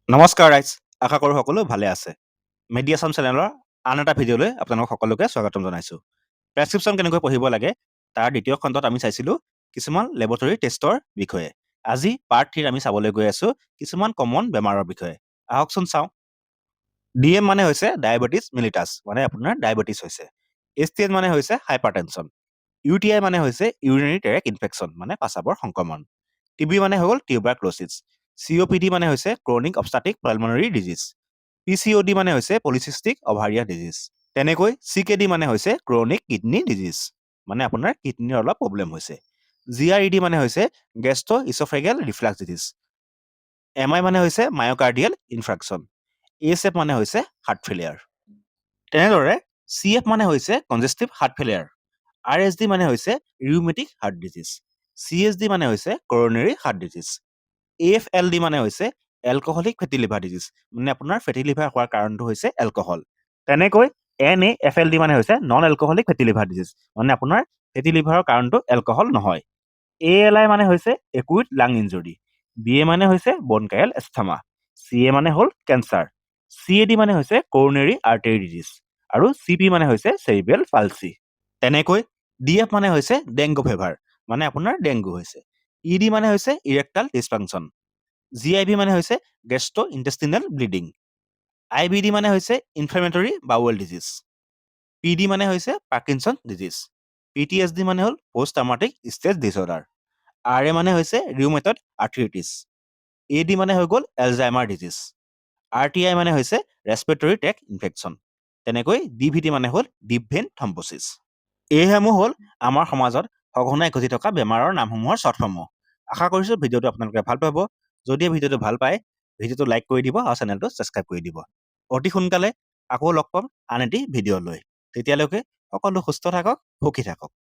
নমস্কাৰ ৰাইজ, আশা কৰোঁ সকলো ভালে আছে। মেডিয়াছন চেনেলৰ আন এটা ভিডিঅ'লৈ আপোনালোক সকলোকে স্বাগতম জনাইছোঁ। প্ৰেছক্ৰিপশ্যন কেনেকৈ পঢ়িব লাগে তাৰ দ্বিতীয় খণ্ডত আমি চাইছিলোঁ কিছুমান লেবৰেটৰী টেষ্টৰ বিষয়ে। আজি পাৰ্ট 3 আমি চাবলৈ গৈ আছোঁ কিছুমান কমন বেমাৰৰ বিষয়ে। আহকচোন চাওঁ। DM মানে হৈছে ডায়েবেটিছ মিলিটাছ, মানে আপোনাৰ ডায়েবেটিছ হৈছে। STN মানে হৈছে হাইপাৰটেনশ্যন। UTI মানে হৈছে ইউৰিনাৰী ট্ৰেক ইনফেকশ্যন, মানে পাচাবৰ সংক্ৰমণ। TB মানে হ'ল টিউবাৰক্ল'চিছ। COPD মানে হৈছে ক্ৰনিক অবষ্ট্ৰাটিক পালমনাৰী ডিজিজ। PCOD মানে হৈছে পলিচিষ্টিক অভাৰিয়ান ডিজিজ। তেনেকৈ CKD মানে হৈছে ক্ৰনিক কিডনী ডিজিজ, মানে আপোনাৰ কিডনীৰ অলপ প্ৰব্লেম হৈছে। GRED মানে হৈছে গেষ্ট্ৰ ইছ'ফেগেল ৰিফ্লাক্স ডিজিজ। MI মানে হৈছে মায়'কাৰ্ডিয়েল ইনফ্ৰাকশ্যন। ASF মানে হৈছে হাৰ্ট ফেলিয়াৰ। তেনেদৰে CF মানে হৈছে কনজেষ্টিভ হাৰ্ট ফেলিয়াৰ। RSD মানে হৈছে ৰিউমেটিক হাৰ্ট ডিজিজ। CSD মানে হৈছে কৰ'নাৰী হাৰ্ট ডিজিজ। AFLD মানে হৈছে এলকহলিক ফেটি লিভাৰ ডিজিজ, মানে আপোনাৰ ফেটি লিভাৰ হোৱাৰ কাৰণটো হৈছে এলকহল। তেনেকৈ NAFLD মানে হৈছে নন এলকহলিক ফেটি লিভাৰ ডিজিজ, মানে আপোনাৰ ফেটি লিভাৰৰ কাৰণটো এলকহল নহয়। ALI মানে হৈছে একুইট লাং ইঞ্জুৰি। BA মানে হৈছে বনকায়েল এষ্টামা। CA মানে হ'ল কেঞ্চাৰ। CAD মানে হৈছে কৰ'নাৰী আৰ্টেৰী ডিজিজ। আৰু CP মানে হৈছে চেৰিব্ৰেল পালচি। তেনেকৈ DF মানে হৈছে ডেংগু ফেভাৰ, মানে আপোনাৰ ডেংগু হৈছে। ED মানে হৈছে ইৰেক্টাল ডিছফাংচন। GIB মানে হৈছে গেষ্ট্ৰ ইণ্টেষ্টিনেল ব্লিডিং। IBD মানে হৈছে ইনফ্লেমেটৰী বাউৱেল ডিজিজ। PD মানে হৈছে পাৰ্কিনছন ডিজিজ। PTSD মানে হ'ল post traumatic stress disorder. RA মানে হৈছে ৰিউমেটড আৰ্থ্ৰাইটিছ। AD মানে হৈ গ'ল এলজাইমাৰ ডিজিজ। RTI মানে হৈছে ৰেছপিৰেটৰী ট্ৰেক ইনফেকশ্যন। তেনেকৈ DVT মানে হ'ল ডিপ ভেইন থ্ৰম্ব'চিছ। এইসমূহ হ'ল আমাৰ সমাজত সঘনাই ঘটি থকা বেমাৰৰ নামসমূহৰ শ্বৰ্টফৰ্ম। আশা কৰিছোঁ ভিডিঅ'টো আপোনালোকে ভাল পাব। যদি ভিডিঅ'টো ভাল পায়, ভিডিঅ'টো লাইক কৰি দিব আৰু চেনেলটো ছাবস্ক্ৰাইব কৰি দিব। অতি সোনকালে আকৌ লগ পাম আন এটি ভিডিঅ' লৈ। তেতিয়ালৈকে সকলো সুস্থ থাকক, সুখী থাকক।